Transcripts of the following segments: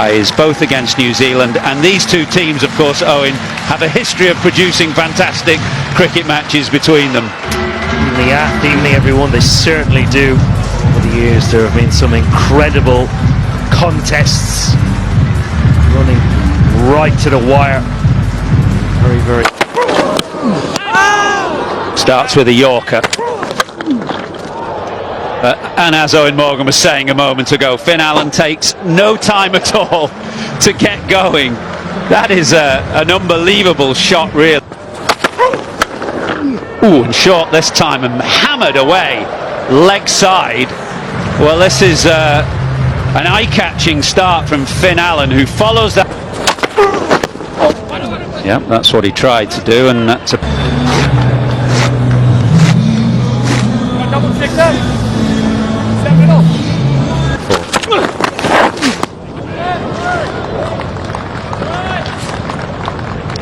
ties, both against New Zealand, and these two teams, of course, Owen, have a history of producing fantastic cricket matches between them. Evening everyone, they certainly do. Over the years there have been some incredible contests running right to the wire. Very Starts with a Yorker. And as Owen Morgan was saying a moment ago, Finn Allen takes no time at all to get going. That is an unbelievable shot, really. Ooh, and short this time and hammered away, leg side. Well, this is an eye-catching start from Finn Allen, who follows that. Yeah, that's what he tried to do, and that's a...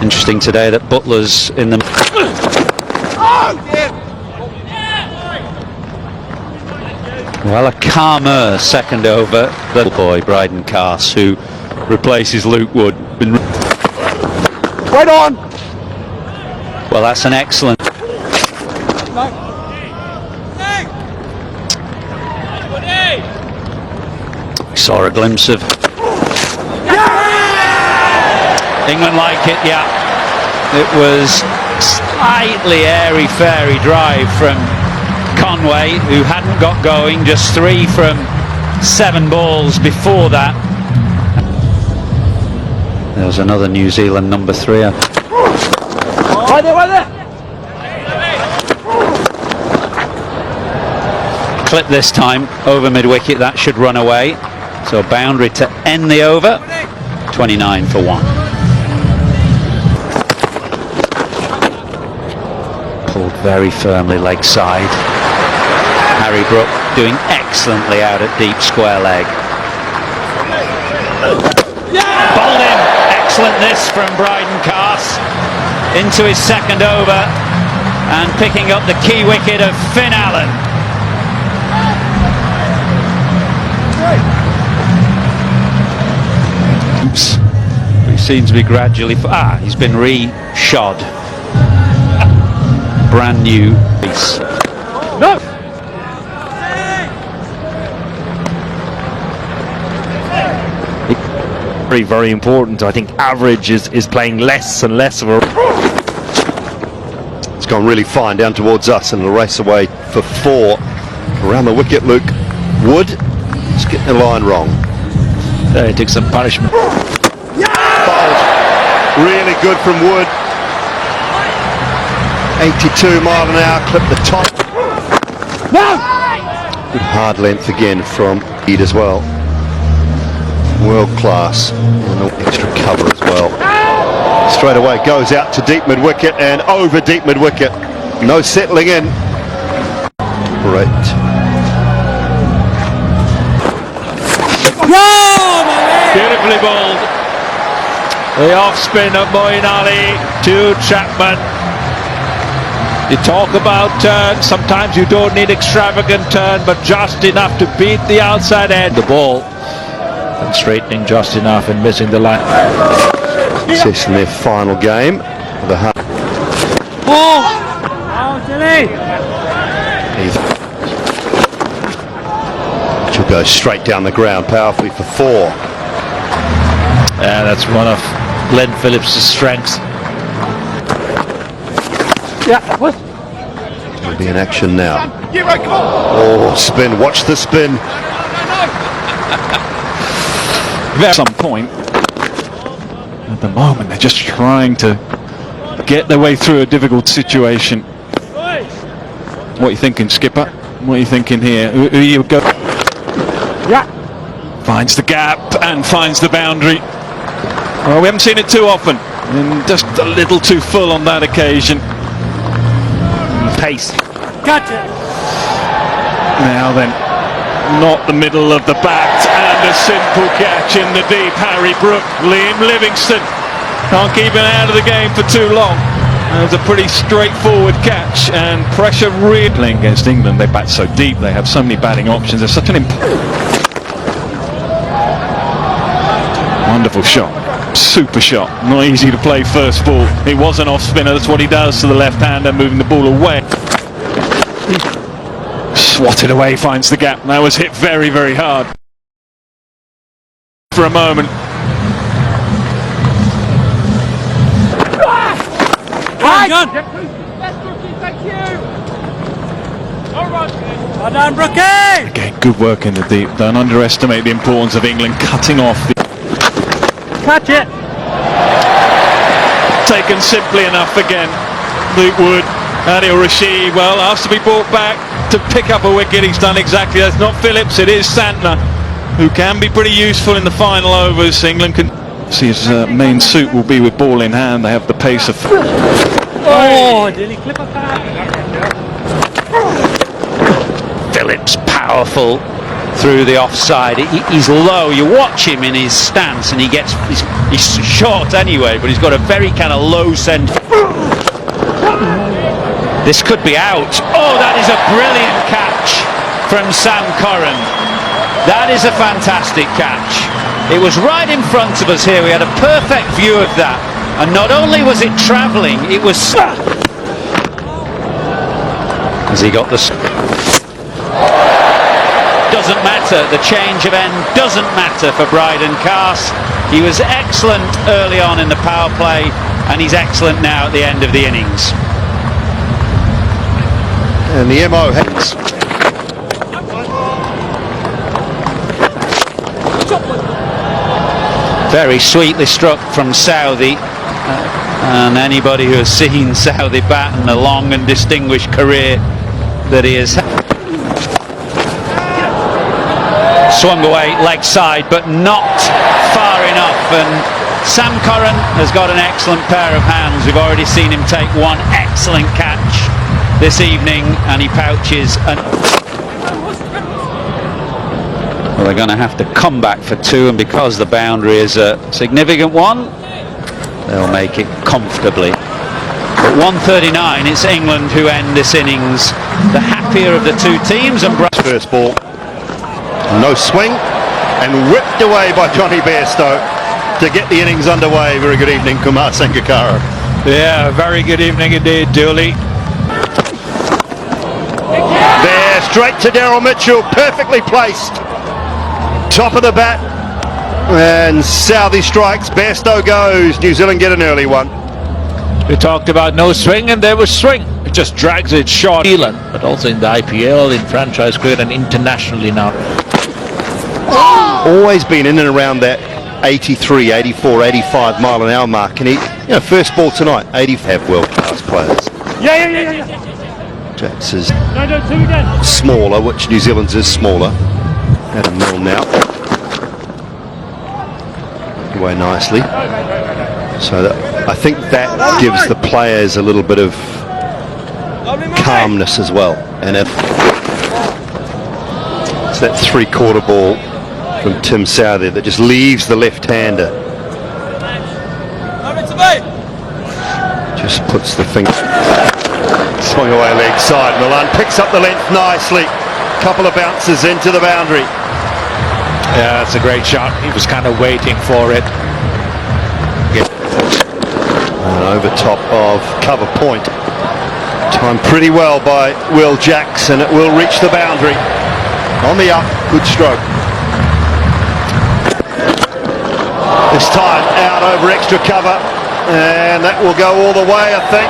Interesting today that Butler's in the... Well, a calmer second over. Little boy, Bryden Carse, who replaces Luke Wood. Right on! Well, that's an excellent... We saw a glimpse of... England like it, yeah. It was slightly airy-fairy drive from Conway, who hadn't got going, just 3 from 7 balls before that. There was another New Zealand number 3. Right there! Clip this time, over mid-wicket, that should run away. So boundary to end the over, 29 for 1. Pulled very firmly leg side. Harry Brook doing excellently out at deep square leg. Bowled him. Excellent this from Bryden Carse into his second over and picking up the key wicket of Finn Allen. Oops. He seems to be gradually... he's been re-shod. Brand new piece. No! very important. I think average is playing less and less of a... It's gone really fine down towards us and it'll race away for 4. Around the wicket, Luke Wood is getting the line wrong. There, he took some punishment. Bowled. Really good from Wood. 82 mile an hour, clip the top. No! Good hard length again from Eid as well. World class. And extra cover as well. Straight away goes out to deep mid wicket and over deep mid wicket. No settling in. Great. Beautifully bowled. The off spin of Moeen Ali to Chapman. You talk about turn, sometimes you don't need extravagant turn, but just enough to beat the outside end. The ball, and straightening just enough and missing the line. Success in their final game. The which will go straight down the ground powerfully for 4. Yeah, that's one of Glenn Phillips' strengths. Yeah, what? Will be in action now. Oh, spin, watch the spin. At some point, at the moment, they're just trying to get their way through a difficult situation. What are you thinking, skipper? What are you thinking here? Who you go? Yeah. Finds the gap and finds the boundary. Well, we haven't seen it too often, and just a little too full on that occasion. Pace. Gotcha. Now then, not the middle of the bat, and a simple catch in the deep. Harry Brook, Liam Livingstone can't keep it out of the game for too long. It was a pretty straightforward catch, and pressure really playing against England. They bat so deep, they have so many batting options. There's such an Wonderful shot, super shot, not easy to play first ball. It was an off spinner, that's what he does to the left hander, moving the ball away. Swatted away, finds the gap. That was hit very, very hard for a moment. Well done, Brookie! Again, good work in the deep. Don't underestimate the importance of England cutting off the... Catch it! Taken simply enough again. Luke Wood, Adil Rashid, well, asked to be brought back to pick up a wicket. He's done exactly that. It's not Phillips, it is Santner, who can be pretty useful in the final overs. England can see his main suit will be with ball in hand. They have the pace of... Oh, did he clip a pass? Phillips powerful through the offside. He's low. You watch him in his stance, and he's short anyway, but he's got a very kind of low centre. This could be out. Oh, that is a brilliant catch from Sam Curran. That is a fantastic catch. It was right in front of us here. We had a perfect view of that, and not only was it travelling, it was as he got the... Doesn't matter, the change of end doesn't matter for Bryden Cast. He was excellent early on in the power play, and he's excellent now at the end of the innings. And the MO heads. Very sweetly struck from Southey, and anybody who has seen Southey bat in the long and distinguished career that he has had. Swung away leg side, but not far enough, and Sam Curran has got an excellent pair of hands. We've already seen him take one excellent catch this evening, and he pouches and... Well, they're going to have to come back for two, and because the boundary is a significant one, they'll make it comfortably. At 1:39, it's England who end this innings the happier of the two teams. And First ball. No swing, and whipped away by Johnny Bairstow to get the innings underway. Very good evening, Kumar Sangakkara. Yeah, very good evening indeed, Dooley. There, straight to Daryl Mitchell, perfectly placed. Top of the bat, and Southey strikes, Bairstow goes. New Zealand get an early one. We talked about no swing, and there was swing. It just drags it short. New Zealand, but also in the IPL, in franchise cricket, and internationally now. Always been in and around that 83, 84, 85 mile an hour mark, and he, first ball tonight, 80 have world-class players. Yeah. Jacks is No, two again. smaller, which New Zealand's is smaller. Adam Milne now. Away nicely. So I think that gives the players a little bit of calmness as well. And if it's that three-quarter ball from Tim Southey that just leaves the left-hander, just puts the finger, swung away leg side. Milan picks up the length nicely. Couple of bounces into the boundary. Yeah, that's a great shot. He was kind of waiting for it. And over top of cover point. Timed pretty well by Will Jackson. It will reach the boundary. On the up, good stroke. This time out over extra cover, and that will go all the way, I think.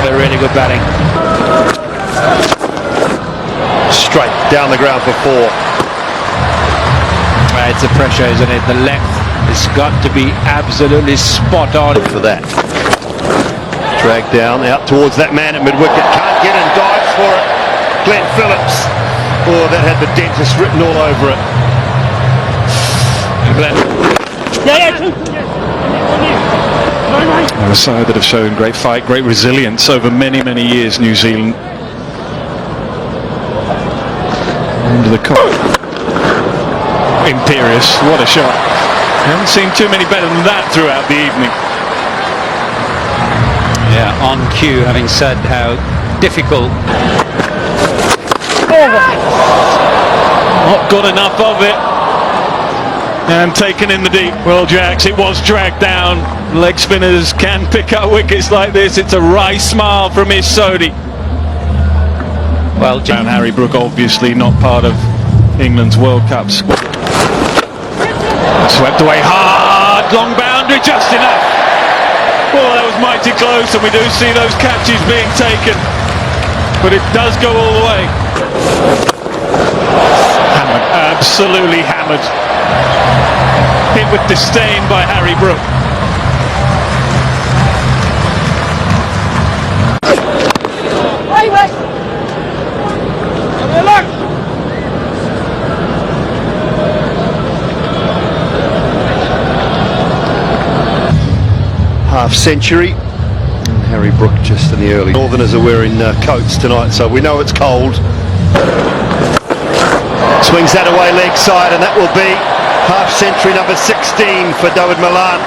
They're really good batting. Straight down the ground for four. It's the pressure, isn't it? The length has got to be absolutely spot on. For that. Dragged down, out towards that man at mid-wicket. Can't get in, dives for it. Glenn Phillips. Oh, that had the dentist written all over it. Glenn. They're a side that have shown great fight, great resilience over many, many years, New Zealand. Under the cup. Imperious, what a shot. I haven't seen too many better than that throughout the evening. yeah, on cue, having said how difficult. Not got enough of it. And taken in the deep. Well, Jacks, it was dragged down. Leg spinners can pick up wickets like this. It's a wry smile from his Sodhi. Well, And Harry Brook obviously not part of England's World Cup squad. Swept away hard, long boundary, just enough. Oh, that was mighty close, and we do see those catches being taken. But it does go all the way. Hammered, absolutely hammered. Hit with disdain by Harry Brook. Half century. And Harry Brook just in the early. Northerners are wearing coats tonight, so we know it's cold. Swings that away leg side, and that will be half century number 16 for David Malan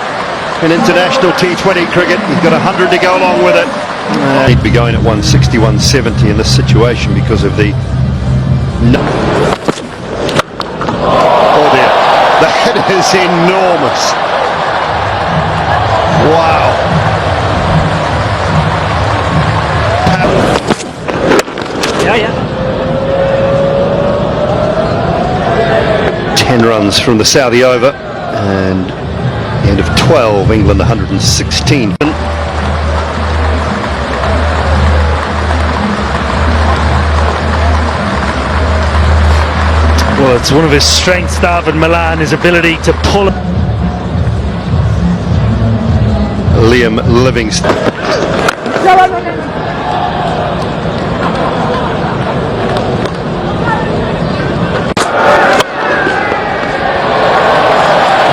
in international T20 cricket. He's got 100 to go along with it. He'd be going at 160, 170 in this situation because of the... Oh dear, that is enormous. Wow. 10 runs from the Saudi over, and end of 12, England 116. Well, it's one of his strengths, David Malan, his ability to pull. Liam Livingston.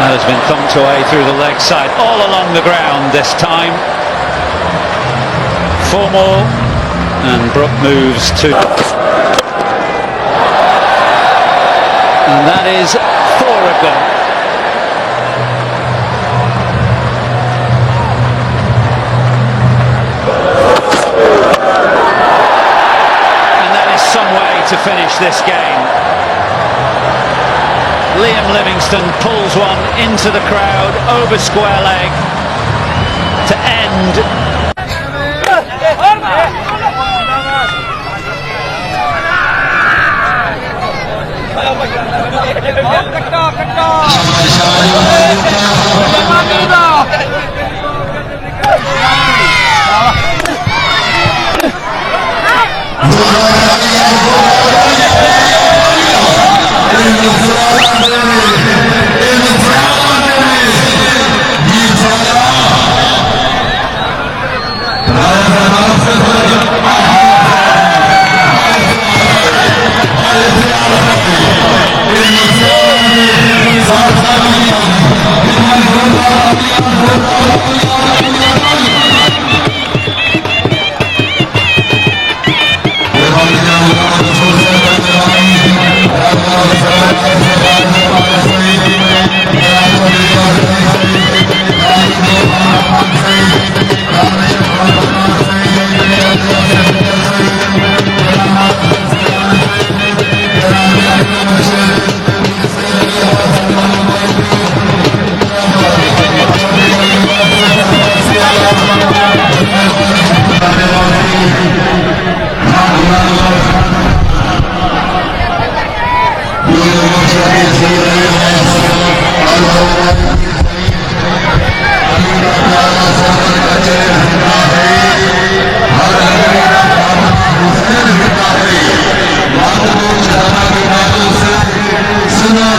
that has been thumped away through the leg side, all along the ground this time. 4 more, and Brook moves to... And that is 4 of them. Some way to finish this game. Liam Livingston pulls one into the crowd over square leg to end. Sudah